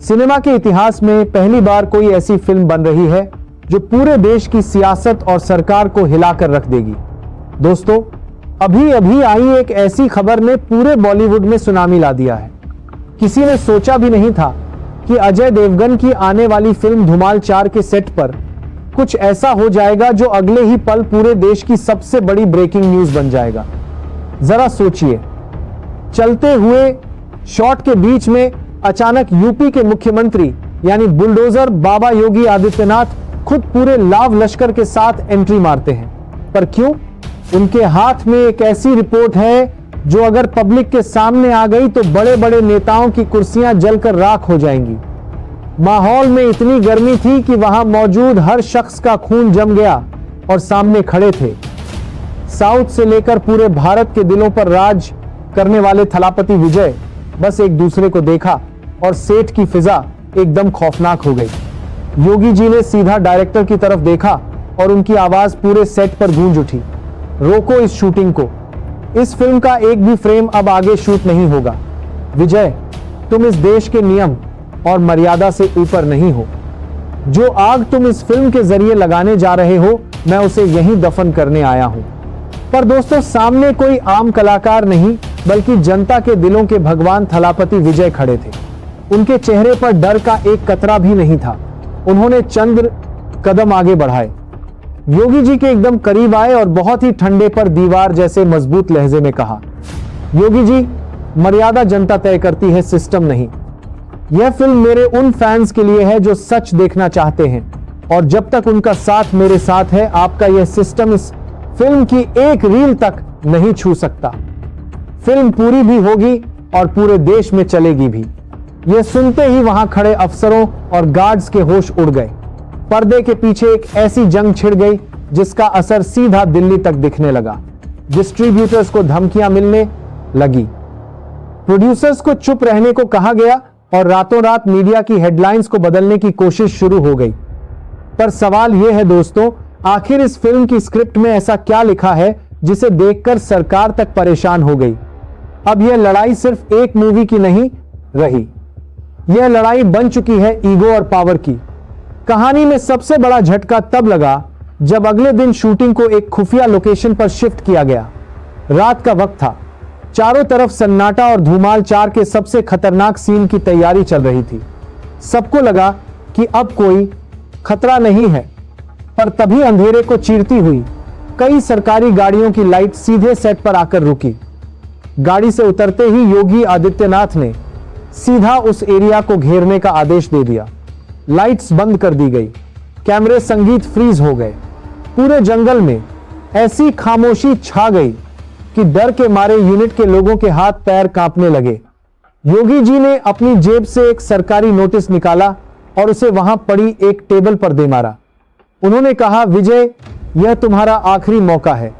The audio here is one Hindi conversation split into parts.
सिनेमा के इतिहास में पहली बार कोई ऐसी फिल्म बन रही है जो पूरे देश की सियासत और सरकार को हिलाकर रख देगी। दोस्तों, अभी अभी आई एक ऐसी खबर ने पूरे बॉलीवुड में सुनामी ला दिया है। किसी ने सोचा भी नहीं था कि अजय देवगन की आने वाली फिल्म धमाल 4 के सेट पर कुछ ऐसा हो जाएगा जो अगले ही पल पूरे देश की सबसे बड़ी ब्रेकिंग न्यूज बन जाएगा। जरा सोचिए, चलते हुए शॉट के बीच में अचानक यूपी के मुख्यमंत्री यानी बुलडोजर बाबा योगी आदित्यनाथ खुद पूरे लाव लश्कर के साथ एंट्री मारते हैं। पर क्यों? उनके हाथ में एक ऐसी रिपोर्ट है जो अगर पब्लिक के सामने आ गई तो बड़े बड़े नेताओं की कुर्सियां जलकर राख हो जाएंगी। माहौल में इतनी गर्मी थी कि वहां मौजूद हर शख्स का खून जम गया और सामने खड़े थे साउथ से लेकर पूरे भारत के दिलों पर राज करने वाले थलापति विजय। बस एक दूसरे को देखा और सेट की फिजा एकदम खौफनाक हो गई। योगी जी ने सीधा डायरेक्टर की तरफ देखा और उनकी आवाज पूरे सेट पर गूंज उठी, रोको इस शूटिंग को। इस फिल्म का एक भी फ्रेम अब आगे शूट नहीं होगा। विजय, तुम इस देश के नियम और मर्यादा से ऊपर नहीं हो। जो आग तुम इस फिल्म के जरिए लगाने जा रहे हो, मैं उसे यहीं दफन करने आया हूं। पर दोस्तों, सामने कोई आम कलाकार नहीं बल्कि जनता के दिलों के भगवान थलापति विजय खड़े थे। उनके चेहरे पर डर का एक कतरा भी नहीं था। उन्होंने चंद कदम आगे बढ़ाए, योगी जी के एकदम करीब आए और बहुत ही ठंडे पर दीवार जैसे मजबूत लहजे में कहा, योगी जी, मर्यादा जनता तय करती है, सिस्टम नहीं। यह फिल्म मेरे उन फैंस के लिए है जो सच देखना चाहते हैं, और जब तक उनका साथ मेरे साथ है, आपका यह सिस्टम इस फिल्म की एक रील तक नहीं छू सकता। फिल्म पूरी भी होगी और पूरे देश में चलेगी भी। यह सुनते ही वहां खड़े अफसरों और गार्ड्स के होश उड़ गए। पर्दे के पीछे एक ऐसी जंग छिड़ गई जिसका असर सीधा दिल्ली तक दिखने लगा। डिस्ट्रीब्यूटर्स को धमकियां मिलने लगी, प्रोड्यूसर्स को चुप रहने को कहा गया और रातों रात मीडिया की हेडलाइंस को बदलने की कोशिश शुरू हो गई। पर सवाल यह है दोस्तों, आखिर इस फिल्म की स्क्रिप्ट में ऐसा क्या लिखा है जिसे देखकर सरकार तक परेशान हो गई? अब यह लड़ाई सिर्फ एक मूवी की नहीं रही, यह लड़ाई बन चुकी है ईगो और पावर की। कहानी में सबसे बड़ा झटका तब लगा जब अगले दिन शूटिंग को एक खुफिया लोकेशन पर शिफ्ट किया गया। रात का वक्त था, चारों तरफ सन्नाटा और धमाल 4 के सबसे खतरनाक सीन की तैयारी चल रही थी। सबको लगा कि अब कोई खतरा नहीं है, पर तभी अंधेरे को चीरती हुई कई सरकारी गाड़ियों की लाइट सीधे सेट पर आकर रुकी। गाड़ी से उतरते ही योगी आदित्यनाथ ने सीधा उस एरिया को घेरने का आदेश दे दिया। लाइट्स बंद कर दी गई, कैमरे संगीत फ्रीज हो गए। पूरे जंगल में ऐसी खामोशी छा गई कि डर के मारे यूनिट के लोगों के हाथ पैर कांपने लगे। योगी जी ने अपनी जेब से एक सरकारी नोटिस निकाला और उसे वहां पड़ी एक टेबल पर दे मारा। उन्होंने कहा, विजय, यह तुम्हारा आखिरी मौका है।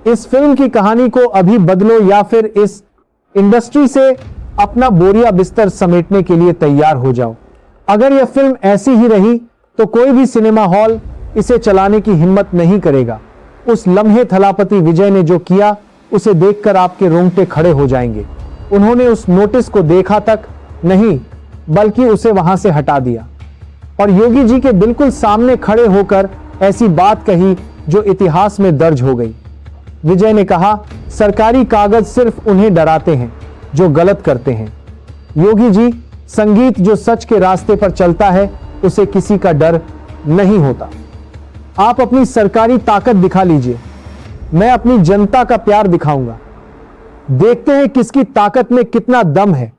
इस फिल्म की कहानी को अभी बदलो या फिर इस इंडस्ट्री से अपना बोरिया बिस्तर समेटने के लिए तैयार हो जाओ। अगर यह फिल्म ऐसी ही रही तो कोई भी सिनेमा हॉल इसे चलाने की हिम्मत नहीं करेगा। उस लम्हे थलापति विजय ने जो किया उसे देखकर आपके रोंगटे खड़े हो जाएंगे। उन्होंने उस नोटिस को देखा तक नहीं बल्कि उसे वहां से हटा दिया और योगी जी के बिल्कुल सामने खड़े होकर ऐसी बात कही जो इतिहास में दर्ज हो गई। विजय ने कहा, सरकारी कागज सिर्फ उन्हें डराते हैं जो गलत करते हैं। योगी जी, संगीत जो सच के रास्ते पर चलता है उसे किसी का डर नहीं होता। आप अपनी सरकारी ताकत दिखा लीजिए, मैं अपनी जनता का प्यार दिखाऊंगा। देखते हैं किसकी ताकत में कितना दम है।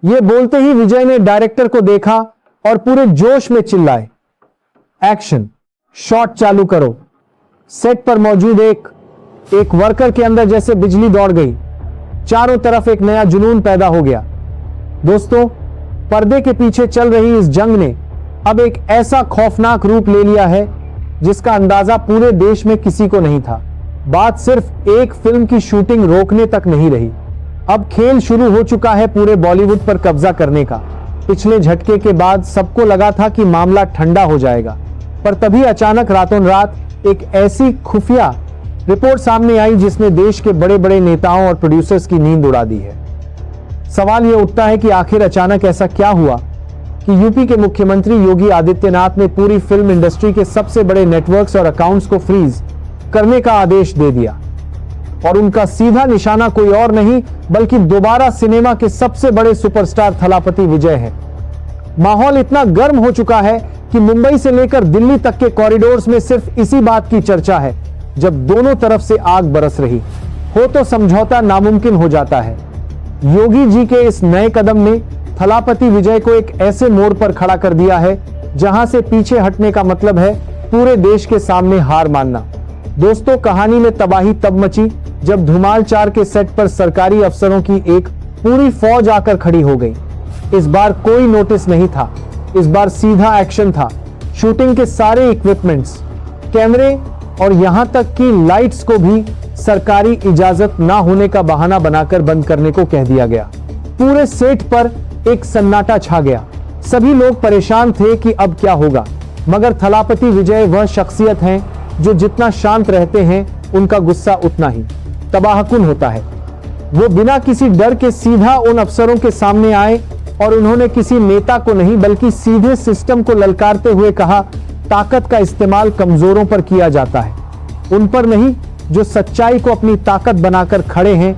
यह बोलते ही विजय ने डायरेक्टर को देखा और पूरे जोश में चिल्लाए, एक्शन, शॉट चालू करो। सेट पर मौजूद एक वर्कर के अंदर जैसे बिजली दौड़ गई। चारों तरफ एक नया जुनून पैदा हो गया। दोस्तों, पर्दे के पीछे चल रही इस जंग ने अब एक ऐसा खौफनाक रूप ले लिया है जिसका अंदाजा पूरे देश में किसी को नहीं था। बात सिर्फ एक फिल्म की शूटिंग रोकने तक नहीं रही, अब खेल शुरू हो चुका है पूरे बॉलीवुड पर कब्जा करने का। पिछले झटके के बाद सबको लगा था कि मामला ठंडा हो जाएगा, पर तभी अचानक रातों रात एक ऐसी खुफिया रिपोर्ट सामने आई जिसने देश के बड़े बड़े नेताओं और प्रोड्यूसर्स की नींद उड़ा दी है। सवाल यह उठता है कि आखिर अचानक ऐसा क्या हुआ कि यूपी के मुख्यमंत्री योगी आदित्यनाथ ने पूरी फिल्म इंडस्ट्री के सबसे बड़े नेटवर्क्स और अकाउंट्स को फ्रीज करने का आदेश दे दिया और उनका सीधा निशाना कोई और नहीं बल्कि दोबारा सिनेमा के सबसे बड़े सुपरस्टार थलापति विजय है। माहौल इतना गर्म हो चुका है कि मुंबई से लेकर दिल्ली तक के कॉरिडोर्स में सिर्फ इसी बात की चर्चा है। जब दोनों तरफ से आग बरस रही हो तो समझौता नामुमकिन हो जाता है। योगी जी के इस नए कदम ने थलापति विजय को एक ऐसे मोड़ पर खड़ा कर दिया है जहां से पीछे हटने का मतलब है पूरे देश के सामने हार मानना। दोस्तों, कहानी में तबाही तब मची जब धुमाल 4 के सेट पर सरकारी अफसरों की एक पूरी फौज आकर खड़ी हो गई। इस बार कोई नोटिस नहीं था, इस बार सीधा एक्शन था। शूटिंग के सारे इक्विपमेंट्स, कैमरे और यहां तक कि लाइट्स को भी सरकारी इजाजत ना होने का बहाना बनाकर बंद करने को कह दिया गया। पूरे सेट पर एक सन्नाटा छा गया। सभी लोग परेशान थे कि अब क्या होगा, मगर थलापति विजय वह शख्सियत हैं जो जितना शांत रहते हैं उनका गुस्सा उतना ही तबाहकुन होता है। वो बिना किसी डर के सीधा उन अफसरों के सामने आए और उन्होंने किसी नेता को नहीं बल्कि सीधे सिस्टम को ललकारते हुए कहा, ताकत का इस्तेमाल कमजोरों पर किया जाता है, उन पर नहीं जो सच्चाई को अपनी ताकत बनाकर खड़े हैं